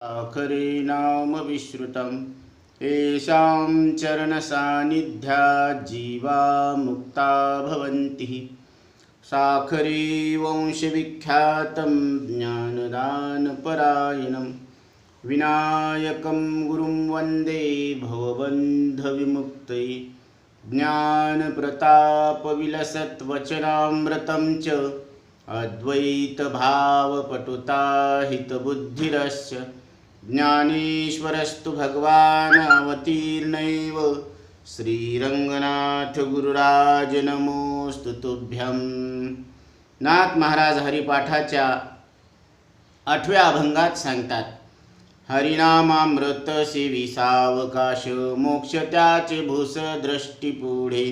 आखरे नाम विश्रुतं येषां चरणसान्निध्यात् जीवा मुक्ता भवन्ति। साखरे वंशविख्यातं ज्ञानदानपरायणं विनायकं गुरुं वन्दे भवबन्धविमुक्तये। ज्ञानप्रतापविलसत्वचनामृतं च अद्वैतभावपटुताहितबुद्धिरस्य ज्ञानेश्वरस्तु भगवान् अवतीर्णैव श्रीरंगनाथ गुरुराज नमोस्तु तुभ्यं। नाथ महाराज हरिपाठाच्या 8व्या अभंगात सांगतात, हरिनामामृत सेवी सावकाश मोक्ष त्याचे भूस दृष्टी पुढे।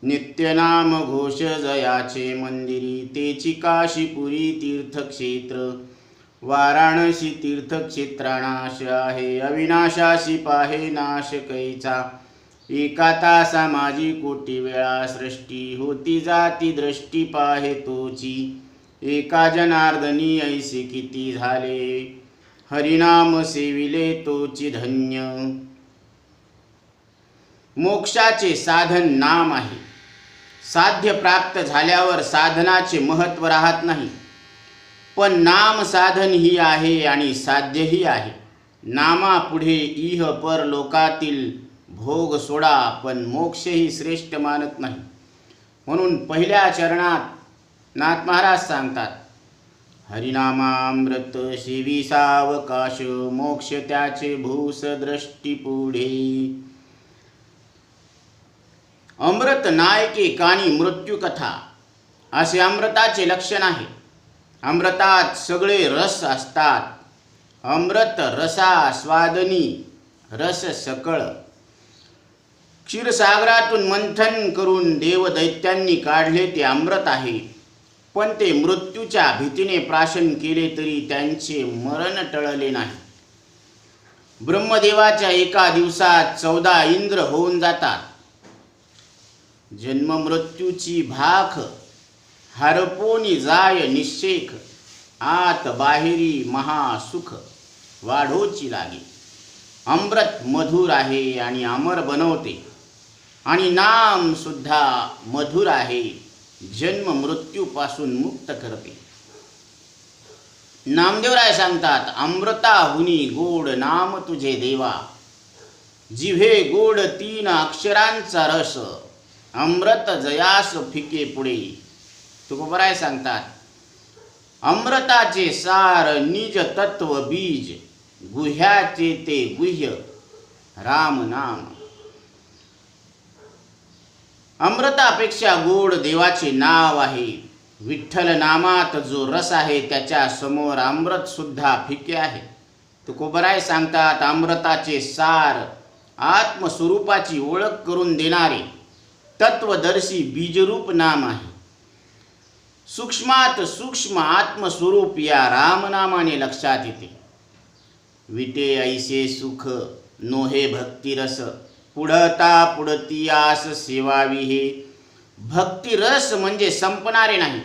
नित्यनाम घोष जयाचे मंदिरी तेची काशीपुरी तीर्थक्षेत्र। वाराणसी तीर्थक्षेत्रानाश आहे अविनाशाशी पाहे नाश कैचा। एका तासा माझी कोटी वेळा सृष्टी होती जाती दृष्टी पाहे तोची। एका जनार्दनी ऐसे किती झाले हरिनाम सेविले तोची धन्य। मोक्षाचे साधन नाम आहे। साध्य प्राप्त झाल्यावर साधनाचे महत्त्व राहत नाही, पण नाम साधन ही आहे आणि साध्यही आहे। नामापुढे इह पर लोकातील भोग सोडा, पण मोक्षही श्रेष्ठ मानत नाही। म्हणून पहिल्या चरणात नाथ महाराज सांगतात, हरिनामामृत सेवी सावकाश मोक्ष त्याचे भूस दृष्टी पुढे। अमृत नायके कानी मृत्यू कथा असे अमृताचे लक्षण आहे। अमृतात सगळे रस असतात। अमृत रसा स्वादनी रस सकळ। क्षीरसागरातून मंथन करून देवदैत्यांनी काढले ते अमृत आहे, पण ते मृत्यूच्या भीतीने प्राशन केले तरी त्यांचे मरण टळले नाही। ब्रह्मदेवाच्या एका दिवसात 14 इंद्र होऊन जातात। जन्म मृत्यूची भाख हरपोनी जाय निशेख। आत बाहेरी महासुख वाढोची लागे। अमृत मधुर आहे आणि अमर बनवते, आणि नाम सुद्धा मधुर आहे, जन्म मृत्यूपासून मुक्त करते। नामदेवराय सांगतात, अमृताहुनी गोड नाम तुझे देवा। जिव्हे गोड 3 अक्षरांचा रस। अमृत जयास फिके पुढे। तुकोबराय सांगतात, अमृताचे सार निज तत्व बीज। गुह्याचे ते गुह्य राम नाम। अमृतापेक्षा गोड देवाचे नाव आहे। विठ्ठल नामात जो रस आहे त्याच्या समोर अमृत सुद्धा फिके आहे। तुकोबराय सांगतात, अमृताचे सार आत्मस्वरूपाची ओळख करून देणारे तत्वदर्शी बीजरूप नाम आहे। सूक्ष्मात सूक्ष्म आत्मस्वरूप या रामनामाने लक्षात येते। विटे ऐसे सुख नोहे भक्तिरस। पुढता पुढती आस सेवावी हे। भक्तिरस म्हणजे संपणारे नाही।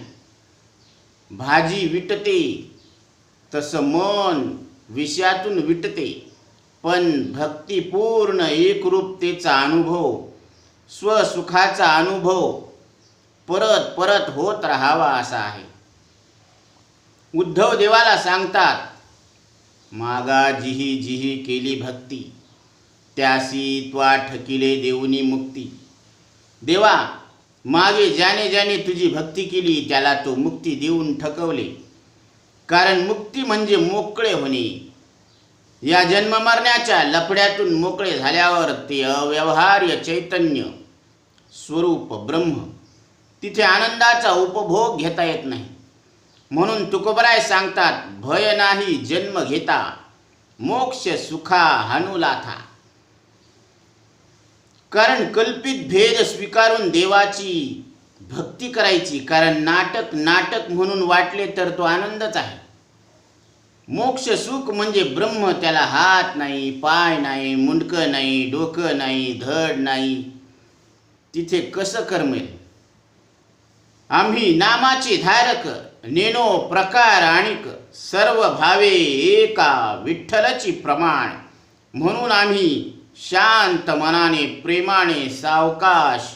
भाजी विटते तसं मन विषयातून विटते, पण भक्तिपूर्ण एकरूपतेचा अनुभव, स्वसुखाचा अनुभव परत परत होत राहावा असा आहे। उद्धव देवाला सांगतात, मागा जिही जिही केली भक्ती त्यासी त्वा ठकिले देऊनी मुक्ती। देवा, मागे ज्याने ज्याने तुझी भक्ती केली त्याला तो मुक्ती देऊन ठकवले। कारण मुक्ती म्हणजे मोकळे होणे। या जन्ममरण्याच्या लफड्यातून मोकळे झाल्यावर ते अव्यवहार्य चैतन्य स्वरूप ब्रह्म, तिथे आनंदाचा उपभोग घेता येत नाही। म्हणून तुकोबराय सांगतात, भय नाही जन्म घेता मोक्ष सुखा हनुलाथा। कारण कल्पित भेद स्वीकारून देवाची भक्ती करायची, कारण नाटक नाटक म्हणून वाटले तर तो आनंदच आहे। मोक्ष सुख म्हणजे ब्रह्म, त्याला हात नाही, पाय नाही, मुंडकं नाही, डोकं नाही, धड नाही, तिथे कसं कर्मेल। आम्ही नामाचे धारक नेनो प्रकार आणिक सर्व भावे एका विठ्ठलची प्रमाण. म्हणून आम्ही शांत मनाने प्रेमाने सावकाश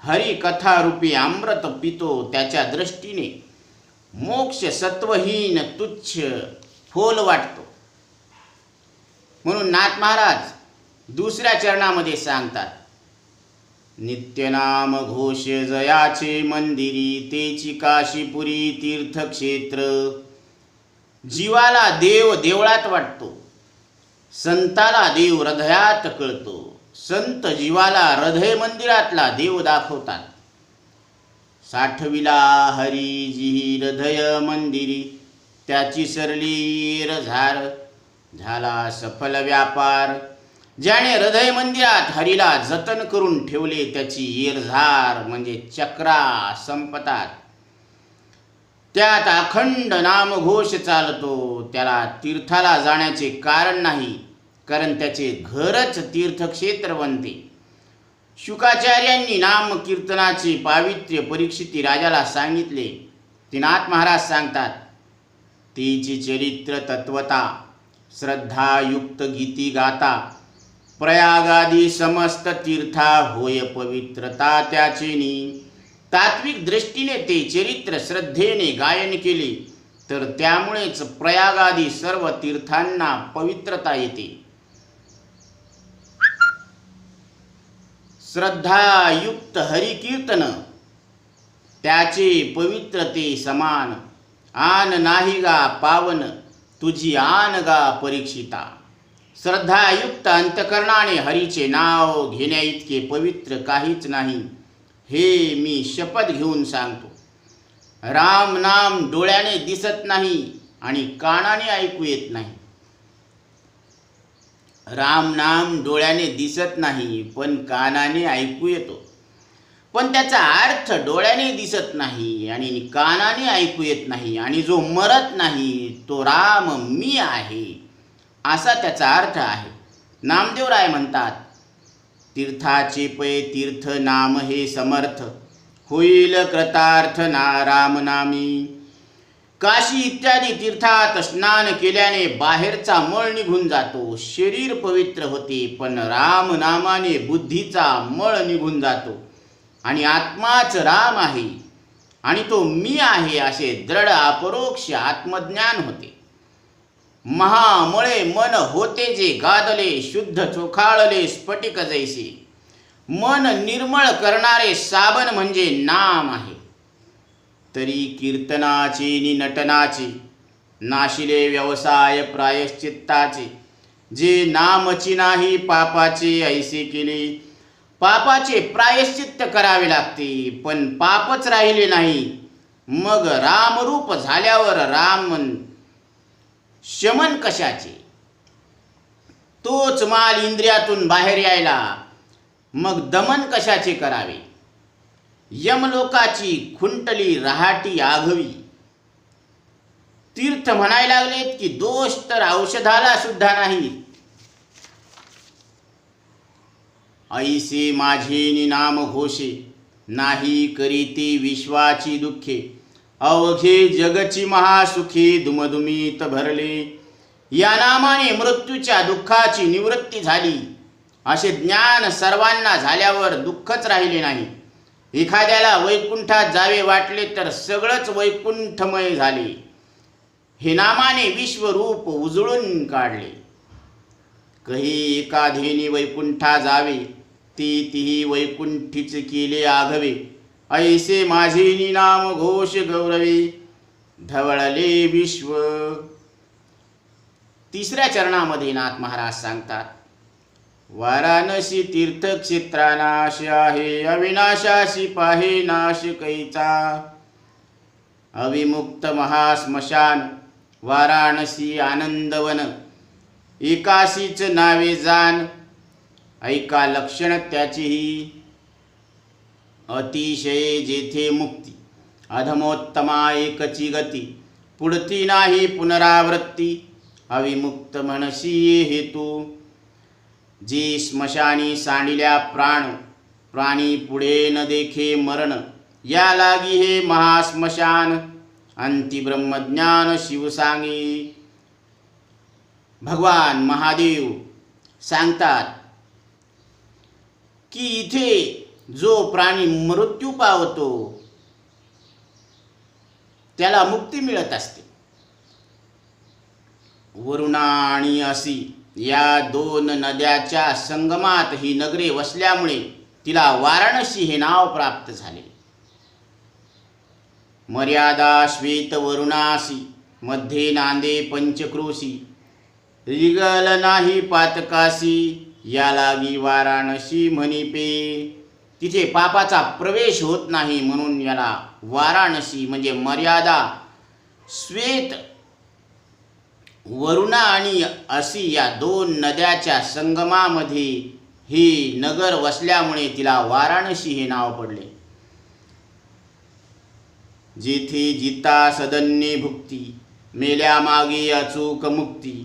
हरिकथारूपी अमृत पितो. त्याच्या दृष्टीने मोक्ष सत्वहीन तुच्छ फोल वाटतो. म्हणून नाथ महाराज दुसऱ्या चरणामध्ये सांगतात, नित्यनाम घोष जयाचे मंदिरी तेची काशीपुरी तीर्थक्षेत्र. जीवाला देव देवळात वाटतो, संताला देव हृदयात कळतो. संत जीवाला हृदय मंदिरातला देव दाखवतात. साठविला हरी जी हृदय मंदिरी त्याची सरली झार झाला सफल व्यापार. ज्याने हृदय मंदिरात हरीला जतन करून ठेवले त्याची येरझार म्हणजे चक्रा संपतात. त्यात अखंड नामघोष चालतो. त्याला तीर्थाला जाण्याचे कारण नाही, कारण त्याचे घरच तीर्थक्षेत्र बनते. शुकाचार्यांनी नाम कीर्तनाचे पावित्र्य परीक्षिती राजाला सांगितले. ते नाथ महाराज सांगतात, तिची चरित्र तत्वता श्रद्धायुक्त गीती गाता. प्रयागादी समस्त तीर्था होय पवित्रता त्याचेनी. तात्विक दृष्टीने ते चरित्र श्रद्धेने गायन केले तर त्यामुळेच प्रयागादी सर्व तीर्थांना पवित्रता येते. श्रद्धायुक्त हरिकीर्तन त्याचे पवित्रते समान. आन नाही गा पावन तुझी आन गा परीक्षिता. श्रद्धायुक्त अंतकरणाने हरीचे नाव घेण्या इतके पवित्र काहीच नाही, हे मी शपथ घेऊन सांगतो. राम नाम डोळ्याने दिसत नाही आणि कानाने ऐकू येत नाही. राम नाम डोळ्याने दिसत नाही पण कानाने ऐकू येतो. पण त्याचा अर्थ डोळ्याने दिसत नाही आणि कानाने ऐकू येत नाही. आणि जो मरत नाही तो राम मी आहे असा त्याचा अर्थ आहे. नामदेवराय म्हणतात, तीर्थाचे पै तीर्थ नाम हे समर्थ होईल कृतार्थ ना राम नामी. काशी इत्यादी तीर्थात स्नान केल्याने बाहेरचा मळ निघून जातो, शरीर पवित्र होते. पण राम नामाने बुद्धीचा मळ निघून जातो आणि आत्माच राम आहे आणि तो मी आहे असे दृढ अपरोक्ष आत्मज्ञान होते. महामळे मन होते जे गादले शुद्ध चोखाळले स्फटिक जैसे. मन निर्मळ करणारे साबण म्हणजे नाम आहे. तरी कीर्तनाचे नि नटनाचे नाशिले व्यवसाय प्रायश्चित्ताचे. जे नामची नाही पापाचे ऐसे केले. पापाचे प्रायश्चित्त करावे लागते पण पापच राहिले नाही. मग रामरूप झाल्यावर राम शमन कशाचे. तोच माल इंद्रियातून बाहेर यायला मग दमन कशाचे करावे. यमलोकाची खुंटली रहाटी आघवी. तीर्थ म्हणायला लागलेत की दोष तर औषधाला सुद्धा नाही. ऐसे माझे नाम घोषे नाही करीती विश्वाची दुःखे. अवघे जगची महासुखी दुमदुमीत भरले. या नामाने मृत्यूच्या दुःखाची निवृत्ती झाली असे ज्ञान सर्वांना झाल्यावर दुःखच राहिले नाही. एखाद्याला वैकुंठात जावे वाटले तर सगळंच वैकुंठमय झाले. हे नामाने विश्वरूप उजळून काढले. कही एकाधेनी वैकुंठा जावे ती वैकुंठीच केले आघवे. ऐसे माझे नाम घोष गौरवे धवळले विश्व. तिसऱ्या चरणामध्ये नाथ महाराज सांगतात, वाराणसी तीर्थक्षेत्रा नाश आहे अविनाशाशी पाहे नाश कैचा. अविमुक्त महाश्मशान वाराणसी आनंदवन एकाशीच नावे जाण. ऐका लक्षण त्याचीही अतिशय जेथे मुक्ती. अधमोत्तमा एकची गती पुढती नाही पुनरावृत्ती. अविमुक्त म्हणशी हेतू जे स्मशानी सांडिल्या प्राण. प्राणी पुढे न देखे मरण या लागी हे महास्मशान. अंती ब्रह्मज्ञान शिव सांगी. भगवान महादेव सांगतात की इथे जो प्राणी मृत्यू पावतो त्याला मुक्ती मिळत असते. वरुणा आणि असी या दोन नद्याच्या संगमात ही नगरे वसल्यामुळे तिला वाराणसी हे नाव प्राप्त झाले. मर्यादा श्वेत वरुणासी मध्ये नांदे पंचक्रोशी. रिगल नाही पातकासी या लागी वाराणसी म्हणिपे. तिथे पापाचा प्रवेश होत नाही म्हणून याला वाराणसी म्हणजे मर्यादा श्वेत वरुणा आणि असी या दोन नद्याच्या संगमामध्ये ही नगर वसल्यामुळे तिला वाराणसी हे नाव पडले. जेथे जिता सदन्ये भुक्ती मेल्या मागे अचूक मुक्ती.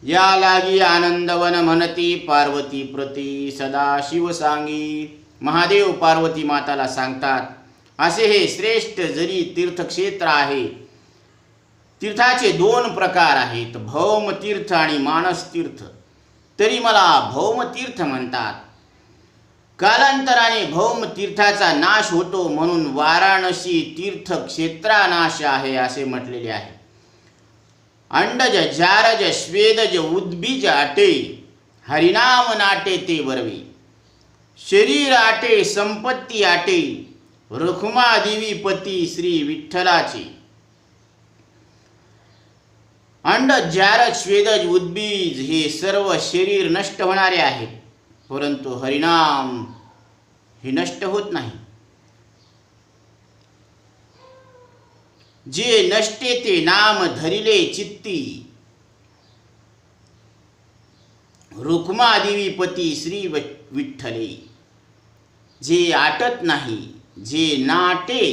या लागी आनंदवन म्हणती पार्वती प्रती सदा शिव सांगी. महादेव पार्वती माताला सांगतात असे हे श्रेष्ठ जरी तीर्थक्षेत्र आहे. तीर्थाचे दोन प्रकार आहेत, भौम तीर्थ आणि मानस तीर्थ. तरी मला भौम तीर्थ म्हणतात. कालांतराने भौम तीर्थाचा नाश होतो म्हणून वाराणसी तीर्थक्षेत्रा नाश आहे असे म्हटलेले आहे. अंडज जारज स्वेदज उद्बीज आटे हरिनाम नाटे ते बरवे. शरीर आटे संपत्ती आटे रखुमा देवी पती श्री विठ्ठलाचे. अंडज जारज स्वेदज उद्बीज हे सर्व शरीर नष्ट होणारे आहेत, परंतु हरिनाम हे नष्ट होत नाही. जे नष्टे ते नाम धरिले चित्ती. रुक्मा देवी पती श्री विठ्ठले. जे आटत नाही, जे नाटे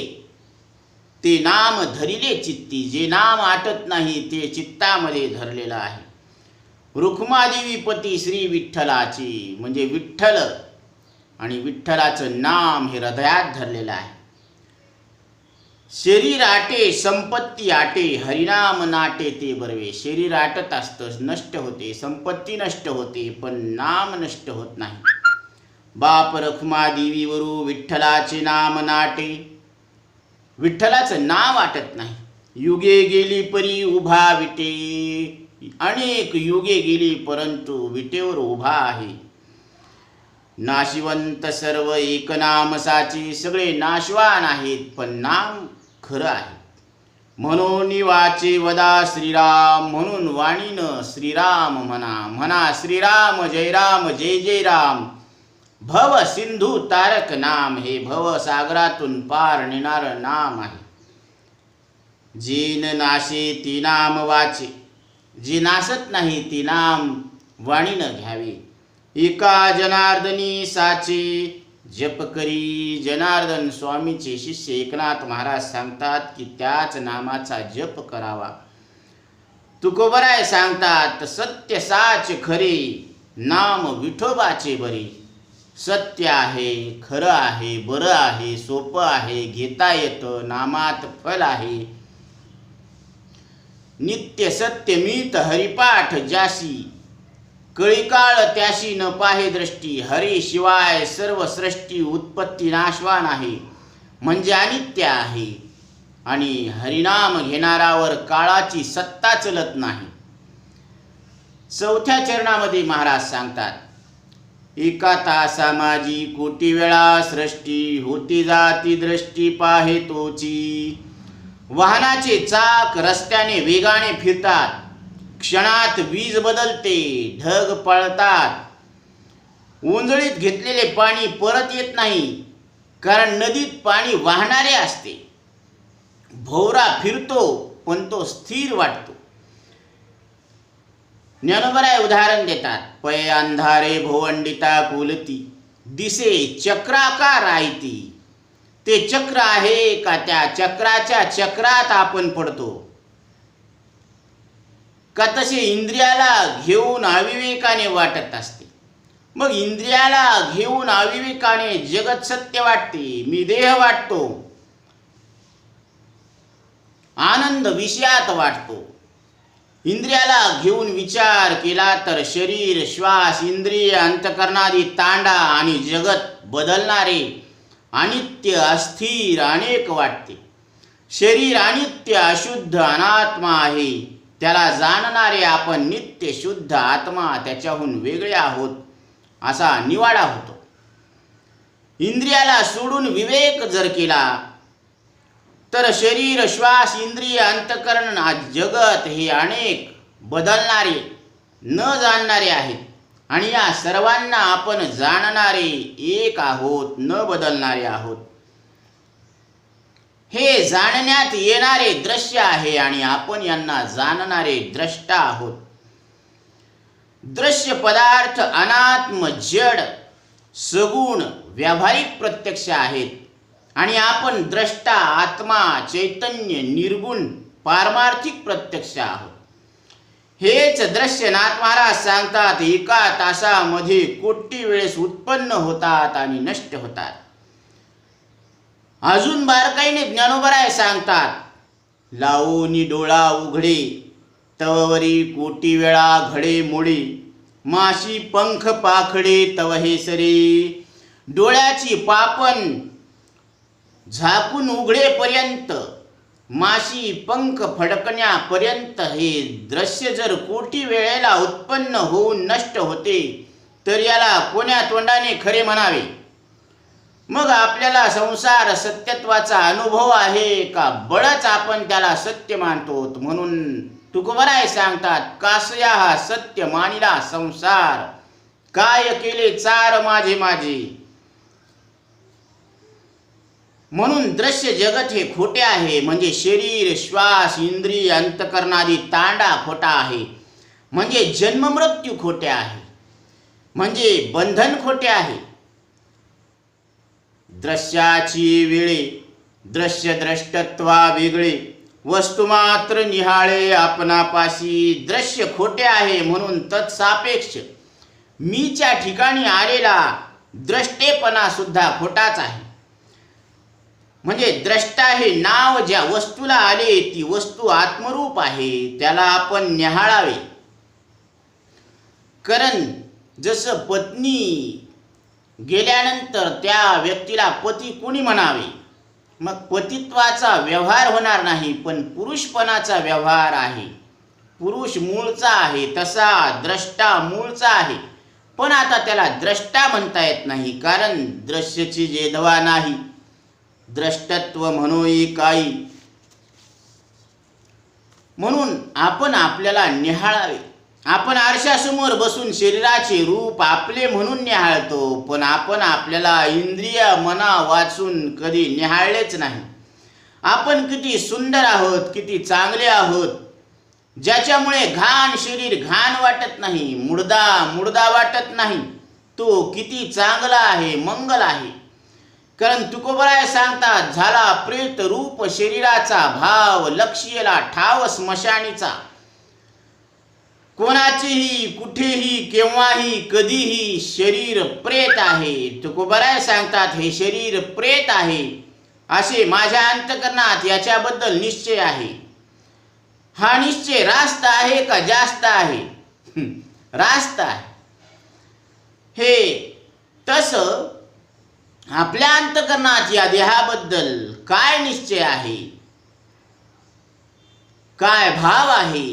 ते नाम धरिले चित्ती. जे नाम आटत नाही ते चित्तामध्ये धरलेलं आहे. रुक्मादेवी पती श्री विठ्ठलाची म्हणजे विठ्ठल आणि विठ्ठलाचं नाम हे हृदयात धरलेलं आहे. शरीर आटे संपत्ती आटे हरिनाम नाटे ते बरवे. शरीर आटत असतं, नष्ट होते, संपत्ती नष्ट होते, पण नाम नष्ट होत नाही. बाप रखुमादेवीवरू विठ्ठलाचे नाम नाटे. विठ्ठलाचं नाव आटत नाही. युगे गेली परी उभा विटे. अनेक युगे गेली परंतु विटेवर उभा आहे. नाशिवंत सर्व एक नाम साचे. सगळे नाशवान आहेत पण नाम खरं आहे. म्हणून वाचे वदा श्रीराम. म्हणून वाणीनं श्रीराम म्हणा. म्हणा श्रीराम जय राम जय जय राम. भव सिंधू तारक नाम हे भव सागरातून पार नेणारं नाम आहे. जेन नाशे ती नाम वाचे. जे नासत नाही ते नाम वाणीनं घ्यावे. एका जनार्दनी साचे जप करी. जनार्दन स्वामीचे शिष्य एकनाथ महाराज सांगतात की त्याच नामाचा जप करावा. तुकोबराय सांगतात सत्य साच खरे नाम विठोबाचे बरे. सत्य आहे, खरं आहे, बरं आहे, सोपं आहे, घेता येतं, नामात फल आहे. नित्य सत्य मीत हरिपाठ जासी. कळीकाळ त्याशी न पाहे दृष्टी. हरी शिवाय सर्व सृष्टी उत्पत्ती नाशवान आहे म्हणजे अनित्य आहे. आणि हरिनाम घेणारावर काळाची सत्ता चलत नाही. चौथ्या चरणामध्ये महाराज सांगतात एका तासा माझी कोटी वेळा सृष्टी. होती जाती दृष्टी पाहे तोची. वाहनाचे चाक रस्त्याने वेगाने फिरतात. क्षणात वीज बदलते, ढग पळतात. ओंजळीत घेतलेले पाणी परत येत नाही कारण नदीत पाणी वाहणारे असते. भोवरा फिरतो पण तो स्थिर वाटतो. ज्ञानोबराय उदाहरण देतात. पै अंधारे भोवंडिता कुलती. दिसे चक्राकार राहती. ते चक्र आहे का त्या चक्राच्या चक्रात आपण पडतो का तसे इंद्रियाला घेऊन अविवेकाने वाटत असते. मग इंद्रियाला घेऊन अविवेकाने जगत सत्य वाटते, मी देह वाटतो. आनंद विषयात वाटतो. इंद्रियाला घेऊन विचार केला तर शरीर, श्वास, इंद्रिय, अंतकरणादी तांडा आणि जगत बदलणारे, अनित्य, अस्थिर, अनेक वाटते. शरीर अनित्य, अशुद्ध, अनात्मा आहे. त्याला जाणणारे आपण नित्य शुद्ध आत्मा, त्याच्याहून वेगळे आहोत असा निवाडा होतो. इंद्रियाला सोडून विवेक जर केला तर शरीर, श्वास, इंद्रिय, अंतकरण, जगत हे अनेक बदलणारे, न जाणणारे आहेत. आणि या सर्वांना आपण जाणणारे एक आहोत, न बदलणारे आहोत. हे जाणण्यात येणारे दृश्य आहे आणि आपण यांना जाणणारे द्रष्टा आहोत. दृश्य पदार्थ अनात्म, जड, सगुण, व्यावहारिक प्रत्यक्ष आहेत आणि आपण द्रष्टा, आत्मा, चैतन्य, निर्गुण, पारमार्थिक प्रत्यक्ष आहोत. हेच दृश्य नाथ महाराज सांगतात, एका तासामध्ये कोटी वेळेस उत्पन्न होतात आणि नष्ट होतात. अजून बारकाईने ज्ञानोबराय सांगतात, लावूनी डोळा उघडे तववरी कोटी वेळा घडे मोडे, माशी पंख पाखडे तव हे सरे. डोळ्याची पापण झाकून उघडेपर्यंत, माशी पंख फडकण्यापर्यंत हे दृश्य जर कोटी वेळेला उत्पन्न होऊन नष्ट होते तर याला कोण्या तोंडाने खरे म्हणावे? मग आपल्याला संसार सत्यत्वाचा अनुभव आहे का बळच आपण त्याला सत्य मानतो? म्हणून तुकोबराय सांगतात, कासया हा सत्य मानिला संसार, काय केले चार माझे माझे. म्हणून दृश्य जगत हे खोटे आहे, म्हणजे शरीर, श्वास, इंद्रिय, अंतकरणादी तांडा खोटा आहे, म्हणजे जन्म मृत्यू खोटे आहे, म्हणजे बंधन खोटे आहे. दृश्याची वेळे दृश्य द्रष्टत्वा वेगळे, वस्तू मात्र निहाळे आपणापाशी. दृश्य खोटे आहे म्हणून तत्सापेक्ष मीच्या ठिकाणी आलेला द्रष्टेपणा सुद्धा खोटाच आहे. म्हणजे द्रष्टा हे नाव ज्या वस्तूला आले ती वस्तू आत्मरूप आहे, त्याला आपण निहाळावे. कारण जसं पत्नी गेल्यानंतर त्या व्यक्तीला पती कोणी म्हणावे? मग पतित्वाचा व्यवहार होणार नाही, पण पुरुषपणाचा व्यवहार आहे. पुरुष मूळचा आहे, तसा द्रष्टा मूळचा आहे, पण आता त्याला द्रष्टा म्हणता येत नाही, कारण दृश्यची जेधवा नाही. द्रष्टत्व म्हणोई काही. म्हणून आपण आपल्याला निहाळावे. आपण आरशासमोर बसून शरीराचे रूप आपले म्हणून निहाळतो, पण आपण आपल्याला इंद्रिय मना वाचून कधी निहाळलेच नाही. आपण किती सुंदर आहोत, किती चांगले आहोत, ज्याच्यामुळे घाण शरीर घाण वाटत नाही, मुडदा मुडदा वाटत नाही. तो किती चांगला आहे, मंगल आहे. कारण तुकोबराय सांगतात, झाला प्रेत रूप शरीराचा भाव, लक्ष्यला ठाव स्मशानीचा. कोणाचेही कुठेही केव्हाही कधीही शरीर प्रेत आहे. तुकोबराय सांगतात, हे शरीर प्रेत आहे असे माझ्या अंतकरणात याच्याबद्दल निश्चय आहे. हा निश्चय रास्त आहे का जास्त आहे? रास्त आहे. हे तसं आपल्या अंतकरणात या देहाबद्दल काय निश्चय आहे, काय भाव आहे,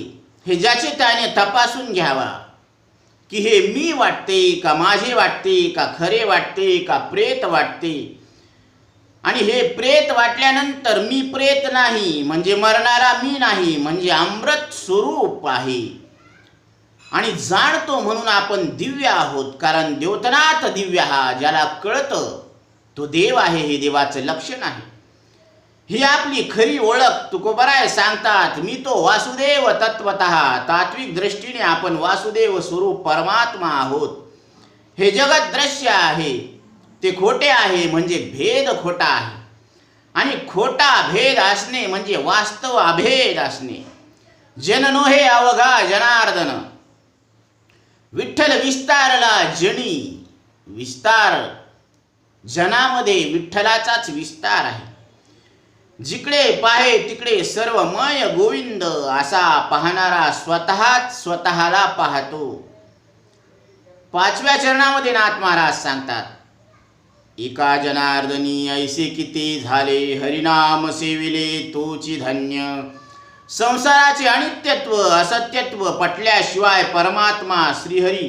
हे ज्याचे त्याने तपासून घ्यावा. की हे मी वाटते का माझे वाटते का खरे वाटते का प्रेत वाटते. आणि हे प्रेत वाटल्यानंतर मी प्रेत नाही म्हणजे मरणारा मी नाही, म्हणजे अमृत स्वरूप आहे. आणि जाणतो म्हणून आपण दिव्य आहोत, कारण द्योतनाथ दिव्य हा ज्याला कळतं तो देव आहे, हे देवाचं लक्षण आहे. ही आपली खरी ओळख. तुकोबराय सांगतात, मी तो वासुदेव तत्वतः. तात्विक दृष्टीने आपण वासुदेव स्वरूप परमात्मा आहोत. हे जगत दृश्य आहे ते खोटे आहे, म्हणजे भेद खोटा आहे. आणि खोटा भेद असणे म्हणजे वास्तव अभेद असणे. जन नोहे अवघा जनार्दन, विठ्ठल विस्तारला जनी. विस्तार जनामध्ये विठ्ठलाचाच विस्तार आहे. जिकडे पाहे तिकडे सर्वमय गोविंद असा पाहणारा स्वतःच स्वतःला पाहतो. 5व्या चरणामध्ये नाथ महाराज सांगतात, एका जनार्दनी ऐसे किती झाले, हरिनाम सेविले तोची धन्य. संसाराचे अनित्यत्व असत्यत्व पटल्याशिवाय परमात्मा श्रीहरी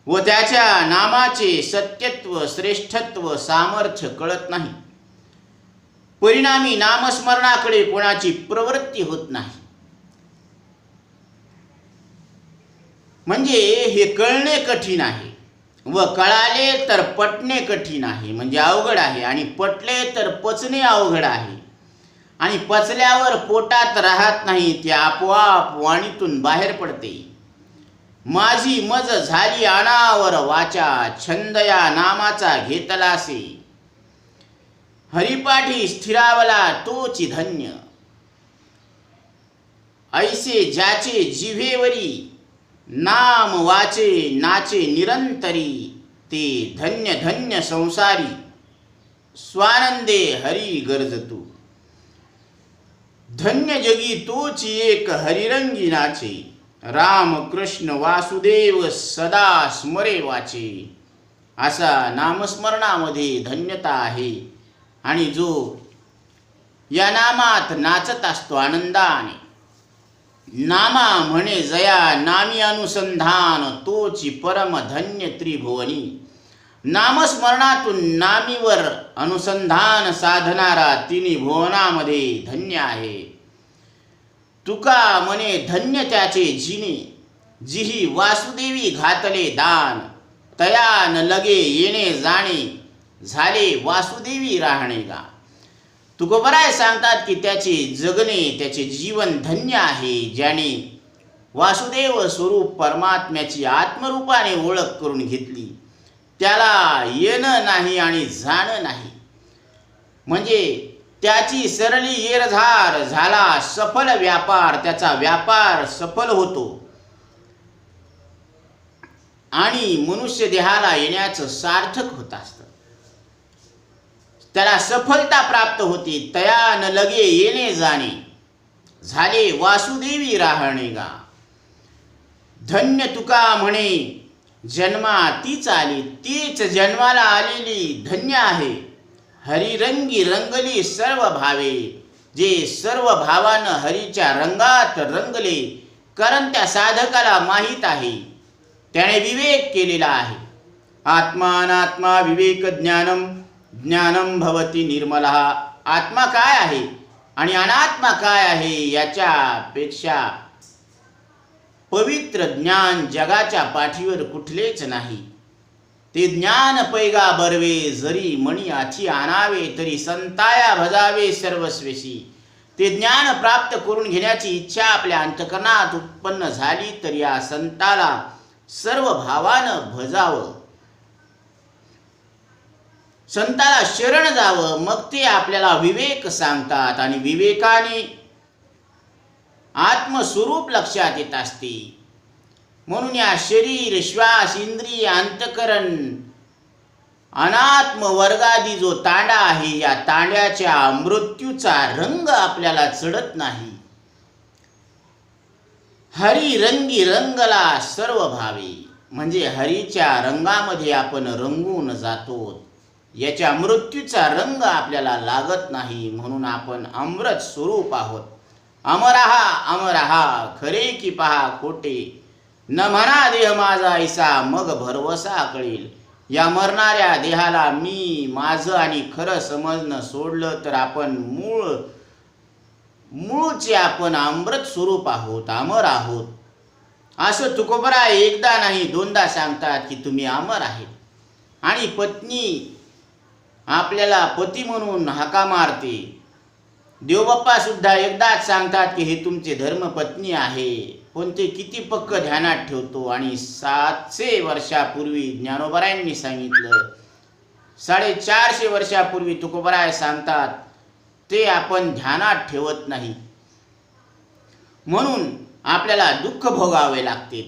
व त्याच्या नामाचे सत्यत्व श्रेष्ठत्व सामर्थ्य कळत नाही. परिणामी नामस्मरणाकडे कोणाची प्रवृत्ती होत नाही. म्हणजे हे कळणे कठीण आहे व कळाले तर पटणे कठीण आहे, म्हणजे अवघड आहे. आणि पटले तर पचणे अवघड आहे. आणि पचल्यावर पोटात राहत नाही, ते आपोआप वाणीतून बाहेर पडते. माझी मज झाली अनावर वाचा, छंद या नामाचा घेतलासे. हरिपाठी स्थिरावला तोची धन्य. ऐसे ज्याचे जिव्हेवरी नाम वाचे नाचे निरंतरी, ते धन्य धन्य संसारी स्वानंदे हरी गरजतू. धन्य जगी तोची एक हरिरंगी नाचे, राम कृष्ण वासुदेव सदा स्मरे वाचे. असा नामस्मरणामध्ये धन्यता आहे. आणि जो या नामात नाचत असतो आनंदाने, नामा म्हणे जया नामी अनुसंधान, तोची परम धन्य त्रिभुवनी. नामस्मरणातून नामीवर अनुसंधान साधणारा तिन्ही भुवनामध्ये धन्य आहे. तुका म्हणे धन्य त्याचे जिने, जिही वासुदेवी घातले दान. तया न लगे येणे जाणे, झाले वासुदेवी राहणे गा. तुकोबराय सांगतात की त्याचे जगणे त्याचे जीवन धन्य आहे, ज्याने वासुदेव स्वरूप परमात्म्याची आत्मरूपाने ओळख करून घेतली. त्याला येणं नाही आणि जाणं नाही. म्हणजे त्याची सरली येरझार झाला सफल व्यापार, त्याचा व्यापार सफल होतो आणि मनुष्य देहाला येण्याचं सार्थक होत असतं. त्याला सफलता प्राप्त होती. तया न लगे येणे जाणे, झाले वासुदेवी राहणे गा. धन्य तुका म्हणे जन्मा तीच आली, तीच जन्माला आलेली धन्य आहे. हरिरंगी रंगली सर्व भावे, जे सर्व भावानं हरीच्या रंगात रंगले. कारण त्या साधकाला माहीत आहे, त्याने विवेक केलेला आहे. आत्मा अनात्मा विवेक ज्ञानम, ज्ञानम भवती निर्मलः. आत्मा काय आहे आणि अनात्मा काय आहे याच्यापेक्षा पवित्र ज्ञान जगाच्या पाठीवर कुठलेच नाही. ते ज्ञान पैगा बरवे, जरी मणी आठी आणावे, तरी संताया भजावे सर्वस्वेशी. ते ज्ञान प्राप्त करून घेण्याची इच्छा आपल्या अंतकरणात उत्पन्न झाली तर या संताला सर्व भावानं भजावं, संताला शरण जावं. मग ते आपल्याला विवेक सांगतात आणि विवेकाने आत्मस्वरूप लक्षात येत असते. म्हणून या शरीर श्वास इंद्रिय अंतकरण अनात्म वर्गादी जो तांडा आहे, या तांड्याच्या मृत्यूचा रंग आपल्याला चढत नाही. हरी रंगी रंगला सर्व भावे, म्हणजे हरीच्या रंगामध्ये आपण रंगून जातो. याच्या मृत्यूचा रंग आपल्याला लागत नाही. म्हणून आपण अमृत स्वरूप आहोत. अमरहा अमरहा, खरे की पहा खोटे. न म्हणा देह माझा ऐसा, मग भरवसा कळेल. या मरणाऱ्या देहाला मी माझं आणि खरं समजणं सोडलं तर आपण मूळचे आपण अमृत स्वरूप आहोत, अमर आहोत. असं तुकोबराय एकदा नाही दोनदा सांगतात की तुम्ही अमर आहे. आणि पत्नी आपल्याला पती म्हणून हाका मारते. देवबाप्पा सुद्धा एकदाच सांगतात की हे तुमचे धर्मपत्नी आहे. पण ते किती पक्क ध्यानात ठेवतो. आणि 700 वर्षापूर्वी ज्ञानोबरायांनी सांगितलं, 450 वर्षापूर्वी तुकोबराय सांगतात, ते आपण ध्यानात ठेवत नाही. म्हणून आपल्याला दुःख भोगावे लागते.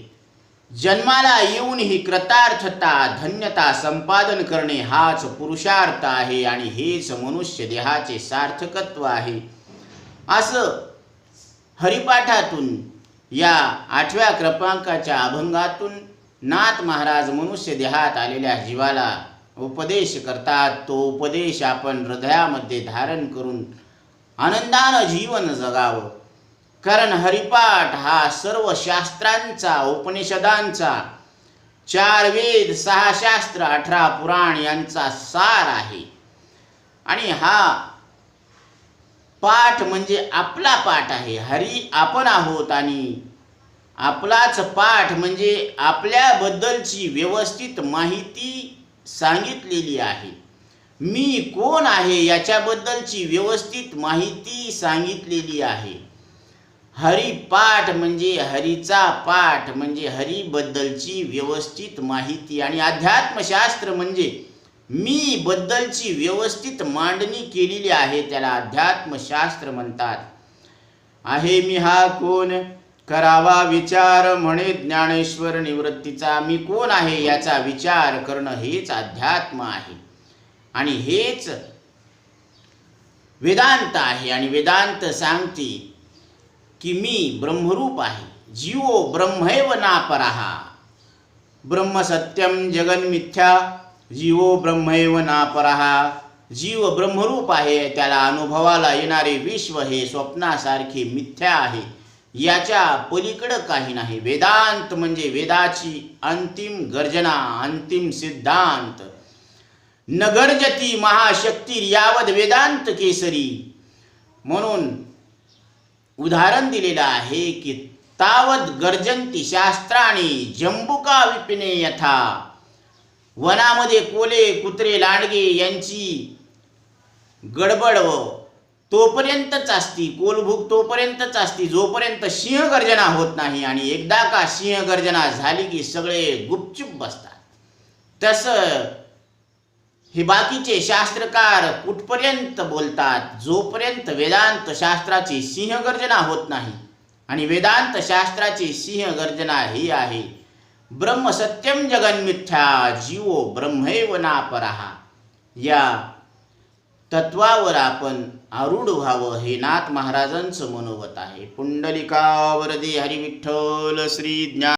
जन्माला येऊन ही कृतार्थता धन्यता संपादन करणे हाच पुरुषार्थ आहे आणि हेच मनुष्य देहाचे सार्थकत्व आहे असं हरिपाठातून या 8व्या क्रमांकाच्या अभंगातून नाथ महाराज मनुष्य देहात आलेल्या जीवाला उपदेश करतात. तो उपदेश आपण हृदयामध्ये धारण करून आनंदानं जीवन जगावं. कारण हरिपाठ हा सर्व शास्त्रांचा उपनिषदांचा 4 वेद 6 शास्त्र 18 पुराण यांचा सार आहे. आणि हा पाठ म्हणजे आपला पाठ आहे. हरी आपण आहोत आणि आपलाच पाठ म्हणजे आपल्याबद्दलची व्यवस्थित माहिती सांगितलेली आहे. मी कोण आहे याच्याबद्दलची व्यवस्थित माहिती सांगितलेली आहे. हरिपाठ म्हणजे हरीचा पाठ म्हणजे हरीबद्दलची व्यवस्थित माहिती आणि अध्यात्मशास्त्र म्हणजे मी बद्दलची व्यवस्थित मांडणी केलेली आहे. त्याला अध्यात्मशास्त्र म्हणतात. आहे मी हा कोण करावा विचार म्हणे ज्ञानेश्वर निवृत्तीचा. मी कोण आहे याचा विचार करणं हेच अध्यात्म आहे आणि हेच वेदांत आहे. आणि वेदांत सांगते की मी ब्रह्मरूप आहे. जीवो ब्रह्मैव नापरहा. ब्रह्म सत्यम जगन मिथ्या जीवो ब्रह्मैव नापरहा. जीव ब्रह्मरूप आहे. त्याला अनुभवाला येणारे विश्व हे स्वप्नासारखे मिथ्या आहे. याच्या पलीकडं काही नाही. वेदांत म्हणजे वेदाची अंतिम गर्जना अंतिम सिद्धांत. न गर्जती महाशक्ती यावद वेदांत केसरी. म्हणून उदाहरण दिलेलं आहे की तावद गर्जंती शास्त्राणी जंबुका विपिने यथा. वनामध्ये कोले कुत्रे लांडगे यांची गडबड तोपर्यंतच असती. कोलभूक तोपर्यंतच असती जोपर्यंत सिंहगर्जना होत नाही. आणि एकदा का सिंहगर्जना झाली की सगळे गुपचूप बसतात. तसं हे बाकीचे शास्त्रकार कुठपर्यंत बोलतात जोपर्यंत वेदांत शास्त्राची सिंहगर्जना होत नाही. आणि वेदांत शास्त्राची सिंहगर्जना ही आहे ब्रह्म सत्यम जगन मिथ्या जीवो ब्रह्मैव नापरहा. या तत्वावर आपण आरूढ व्हावं हे नाथ महाराजांचं मनोगत आहे. पुंडलिका वरदे हरी विठ्ठल श्री ज्ञान